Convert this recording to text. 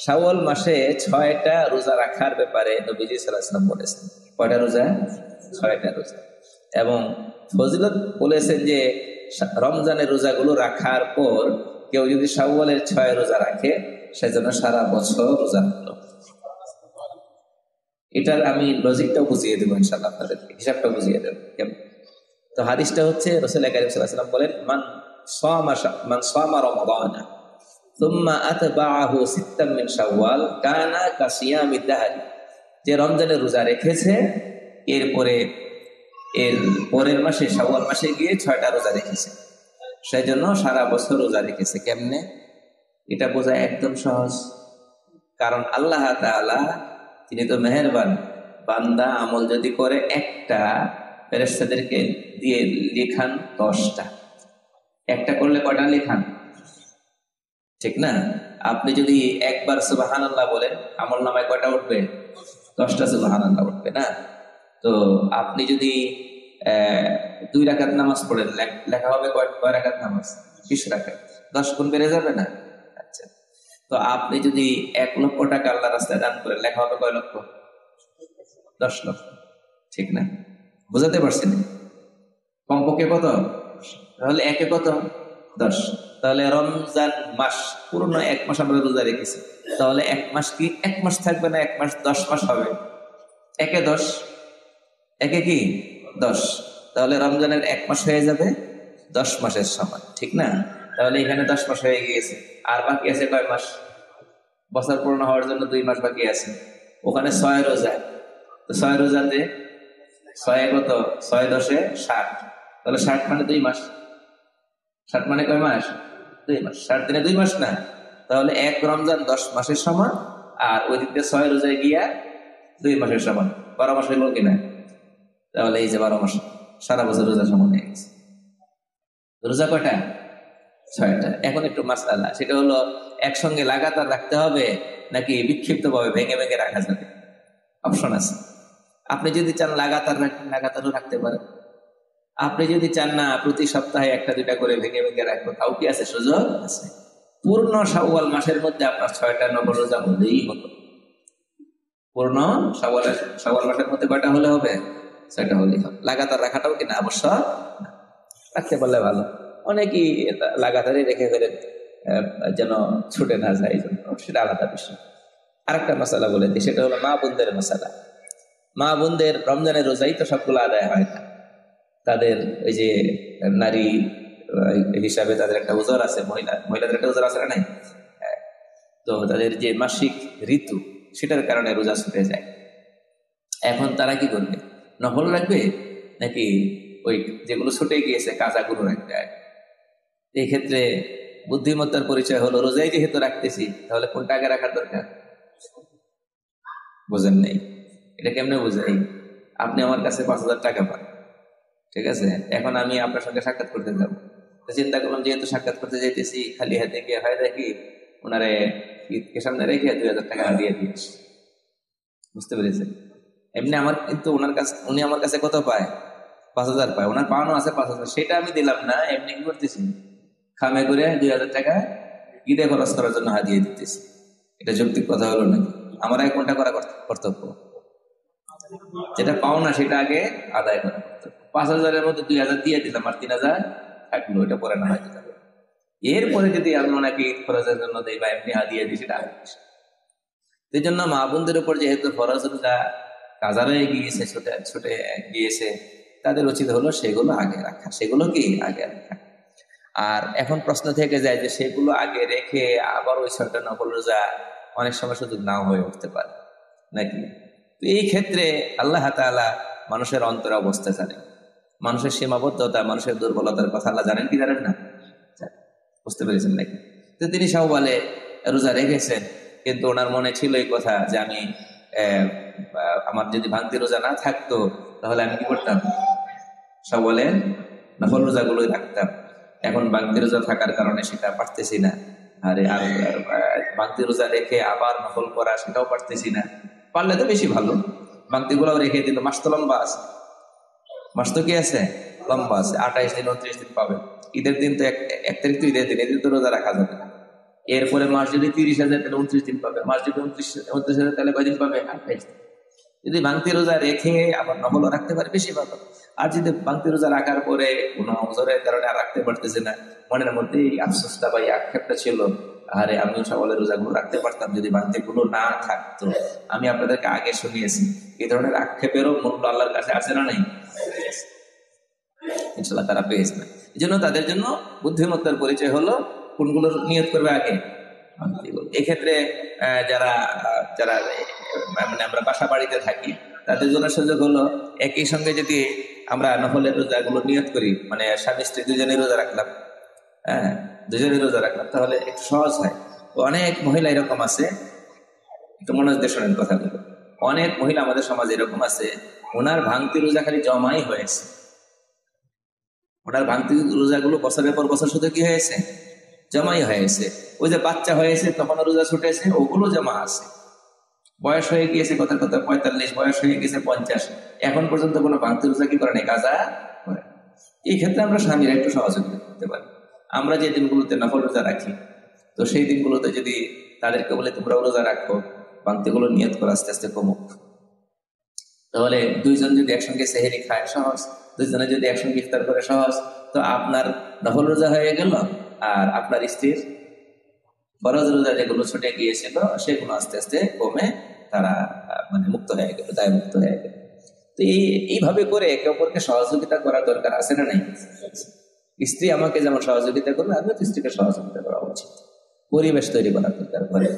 শাওয়াল মাসে 6টা রোজা রাখার ব্যাপারে নবীজি সাল্লাল্লাহু আলাইহি ওয়াসাল্লাম বলেছেন। কয়টা রোজা? 6টা রোজা। এবং ফজিলত বলেছেন যে রমজানের রোজাগুলো রাখার পর কেউ যদি শাওয়ালের 6 রোজা রাখে সেজন্য সারা বছর রোজা রাখলো। এটার আমি লজিকটাও বুঝিয়ে দেবো ইনশাআল্লাহ, আপনাদেরকে হিসাবটা বুঝিয়ে দেবো কেমন। তো হাদিসটা হচ্ছে রাসূল কারীম সাল্লাল্লাহু আলাইহি ওয়াসাল্লাম বলেন, মান সামা রমাদানা সুম্মা আতবাআহু সিত্তাম মিন শাওয়াল কানা কাসিয়ামি দাহরি। যে রমজানের রোজা রেখেছে এর পরের মাসে শাওয়াল মাসে গিয়ে 6টা রোজা রেখেছে, সেজন্য সারা বছর রোজা রেখেছে। কেমনে? এটা বোঝা একদম সহজ। কারণ আল্লাহ তাআলা তিনি তো মেহেরবান, বান্দা আমল যদি করে একটা, ফেরেশতাদেরকে দিয়ে লেখান 10টা। একটা করলে কয়টা লেখান? ঠিক না? আপনি যদি একবার সুবহানাল্লাহ বলেন আমল নামায় কয়টা উঠবে? 10টা সুবহানাল্লাহ উঠবে না? তো আপনি যদি 2 রাকাত নামাজ পড়েন লেখা হবে কয় রাকাত নামাজ? 20 রাকাত। 10 গুণ বেড়ে যাবে না? আচ্ছা, তো আপনি যদি 1 লক্ষ টাকা আল্লাহ রাস্তায় দান করেন লেখা হবে কয় লক্ষ? 10 লক্ষ। ঠিক না? বুঝাতে পারছেন? কমপক্ষে কত? তাহলে একে কত? 10। তাহলে রমজান মাস পুরো 1 মাস আমরা রোজা রেখেছি, তাহলে 1 মাস কি 1 মাস থাকবে না? 1 মাস 10 মাস হবে। একে 10, একে কি 10। তাহলে রমজানের 1 মাস হয়ে যাবে 10 মাসের সমান। ঠিক না? তাহলে এখানে 10 মাস হয়ে গিয়েছে, আর বাকি আছে কয় মাস? বছর পূর্ণ হওয়ার জন্য 2 মাস বাকি আছে। ওখানে 6 রোজা, তো 6 রোজাতে 6 কত? 6 10 60। তাহলে 60 মানে 2 মাস। 60 মানে কয় মাস? 2 মাস। 60 দিনে 2 মাস না? তাহলে 1 রমজান 10 মাসের সমান, আর ওই দিকে 6 রোজায় গিয়া 2 মাসের সমান। 12 মাস হইল কিনা? তাহলে এই যে 12 মাস সারা বছর রোজা সমান হয়ে গেছে। রোজা কয়টা? 6টা। এখন একটু মাসআলা, সেটা হলো একসঙ্গে লাগাতার রাখতে হবে নাকি বিক্ষিপ্ত ভাবে ভেঙে ভেঙে রাখা যাবে? অপশন আছে। আপনি যদি চান লাগাতার রাখেন, লাগাতারও রাখতে পারেন। আপনি যদি চান না প্রতি সপ্তাহে 1-2টা করে ভেঙে ভেঙে রাখবো, তাও কি আছে? সুযোগ আছে। পূর্ণ শাওয়াল মাসের মধ্যে আপনার 6টা নফল রোজা হলেই হতো। পূর্ণ শাওয়াল মাসের মধ্যে কয়টা হলে হবে? 6টা হলেই হবে। লাগাতার রাখাটাও কিনা আবশ্যক, রাখতে পারলে ভালো। অনেকেই লাগাতারই রেখে ফেলেন যেন ছুটে না যায়, সেটা আলাদা বিষয়। আরেকটা মশালা বলে দিই, সেটা হলো মা বোনদের মশালা। মা বোনদের রমজানের রোজাই তো সবগুলো আদায় হয় না। তাদের ওই যে নারী হিসাবে তাদের একটা ওজর আছে, মহিলাদের একটা ওজর আছে না? নাই? তো তাদের যে মাসিক ঋতু, সেটার কারণে রোজা ছুটে যায়। এখন তারা কি করবে? নফল রাখবে নাকি ওই যেগুলো ছুটে গিয়েছে কাজাগুলো রাখবে? এই ক্ষেত্রে বুদ্ধিমত্তার পরিচয় হলো রোজাই যেহেতু রাখতেছি, তাহলে কোনটা আগে রাখার দরকার? বোঝেন নাই? এটা কেমনে বোঝাই? আপনি আমার কাছে 5,000 টাকা পান, ঠিক আছে? এখন আমি আপনার সঙ্গে সাক্ষাৎ করতে যাবো, চিন্তা করলাম যেহেতু সাক্ষাৎ করতে যাইতেছি খালি হাতে গিয়ে হয় দেখি ওনারে ঈদকে সামনে রেখে 2,000 টাকা দিয়ে দিয়েছি। বুঝতে পেরেছেন? এমনি আমার কিন্তু উনি আমার কাছে কত পায়? 5,000 পায়। ওনার পাওয়ানো আছে 5,000, সেটা আমি দিলাম না। এমনি কি করতেছি? খামে করে 2,000 টাকা ঈদে খরচ করার জন্য হাতিয়ে দিতেছি। এটা যৌক্তিক কথা হলো নাকি? আমার আগে কোনটা করা কর্তব্য? যেটা পাওনা সেটা আগে আদায় করা কর্তব্য। 5,000-এর মধ্যে 2,000 দিয়ে দিলাম, আর 3,000 থাকলো, এটা পরে না হয়। এরপরে যদি আমি ওনাকে ঈদ খরচের জন্য দিই বা এমনি হাতিয়ে দিই, সেটা আগে। এই জন্য মা বোনদের উপর যেহেতু ফরজ রোজা কাজা রয়ে গিয়েছে, ছুটে গিয়েছে, তাদের উচিত হলো সেগুলো আগে রাখা। সেগুলো কি আগে রাখা। আর এখন প্রশ্ন থেকে যায় যে সেগুলো আগে রেখে আবার ওই 6টা নফল রোজা অনেক সময় সুযোগ নাও হয়ে উঠতে পারে নাকি? তো এই ক্ষেত্রে আল্লাহ তাআলা মানুষের অন্তরের অবস্থা জানেন, মানুষের সীমাবদ্ধতা, মানুষের দুর্বলতার কথা আল্লাহ জানেন কি জানেন না? বুঝতে পেরেছেন নাকি? তো তিনি শাওয়ালে রোজা রেখেছেন, কিন্তু ওনার মনে ছিল এই কথা যে আমি আমার যদি ভাঙতি রোজা না থাকতো তাহলে আমি কি করতাম? শাওয়ালে নফল রোজাগুলোই রাখতাম। এখন ভাঙতি রোজা থাকার কারণে সেটা পারতেছি না। আর ভাঙতি রোজা রেখে আবার নফল করা, সেটাও পারতেছি না। পারলে তো বেশি ভালো, ভাঙতি গুলাও রেখে দিল। মাস তো লম্বা আছে, মাস তো কি আছে? লম্বা আছে। 28 দিন 29 দিন পাবে। ঈদের দিন তো 1 তারিখ তো ঈদের দিন, এদিন তো রোজা রাখা যাবে না। এরপরে মাস যদি 30,000 তাহলে 29 দিন পাবে, মাস যদি 29,000 তাহলে কয়দিন পাবে? 28 দিন। যদি ভাঙতি রোজা রেখে আবার নফলও রাখতে পারে বেশি ভালো। আর যদি ভাঙতি রোজা রাখার পরে কোনো অবসরের কারণে আর রাখতে পারতেছে না, মনের মধ্যে এই আফসোসটা বা এই আক্ষেপটা ছিল, আরে আমিও সকালের রোজাগুলো রাখতে পারতাম যদি ভাঙতি গুলো না থাকতো। আমি আপনাদেরকে আগে শুনিয়েছি এই ধরনের আক্ষেপেরও মূল্য আল্লাহর কাছে আছে না নাই? ইনশাল্লাহ তারা পেয়েছে না। এই জন্য তাদের জন্য বুদ্ধিমত্তার পরিচয় হলো কোনগুলো নিয়ত করবে আগে। এক্ষেত্রে যারা যারা মানে আমরা বাসা বাড়িতে থাকি তাদের জন্য সুযোগ হলো একই সঙ্গে যদি আমরা নফলের রোজাগুলো নিয়ত করি, মানে স্বামী স্ত্রী দুজনের রোজা রাখলাম, হ্যাঁ দুজনের রোজা রাখলাম, তাহলে একটু সহজ হয়। অনেক মহিলা এরকম আছে, একটু মনোযোগ দিয়ে শোনেন কথাগুলো। অনেক মহিলা আমাদের সমাজে এরকম আছে, ওনার ভাঙতি রোজা খালি জমাই হয়েছে, ওনার ভাঙতি রোজাগুলো বছরের পর বছর শুধু কি হয়েছে? জমাই হয়েছে। ওই যে বাচ্চা হয়েছে তখন রোজা ছুটেছে, ওগুলো জমা আছে। বয়স হয়ে গিয়েছে কথা 45, বয়স হয়ে গেছে 50, এখন পর্যন্ত কোনো ভাঙতি রোজা কি করে নাই, কাজা করে। এই ক্ষেত্রে আমরা স্বামীরা একটু সহযোগিতা করতে পারি। আমরা যে দিনগুলোতে নফল রোজা রাখি, তো সেই দিনগুলোতে যদি তাদেরকে বলে তোমরা রোজা রাখো, ভাঙতিগুলো নিয়ত করে আস্তে আস্তে কমুক, তাহলে দুইজন যদি একসঙ্গে সেহেরি খায় সহজ, দুইজনে যদি একসঙ্গে ইফতার করে সহজ, তো আপনার নফল রোজা হয়ে গেল, আর আপনার স্ত্রীর ফরজ রোজা যেগুলো ছুটে গিয়েছিল সেগুলো আস্তে আস্তে কমে তারা মানে মুক্ত হয়ে গেল, দায় মুক্ত হয়ে গেল। তো এইভাবে করে একে অপরকে সহযোগিতা করার দরকার আছে না নাই? স্ত্রী আমাকে যেমন সহযোগিতা করবে, আমিও স্ত্রীকে সহযোগিতা করা উচিত, পরিবেশ তৈরি করার দরকার ঘরে।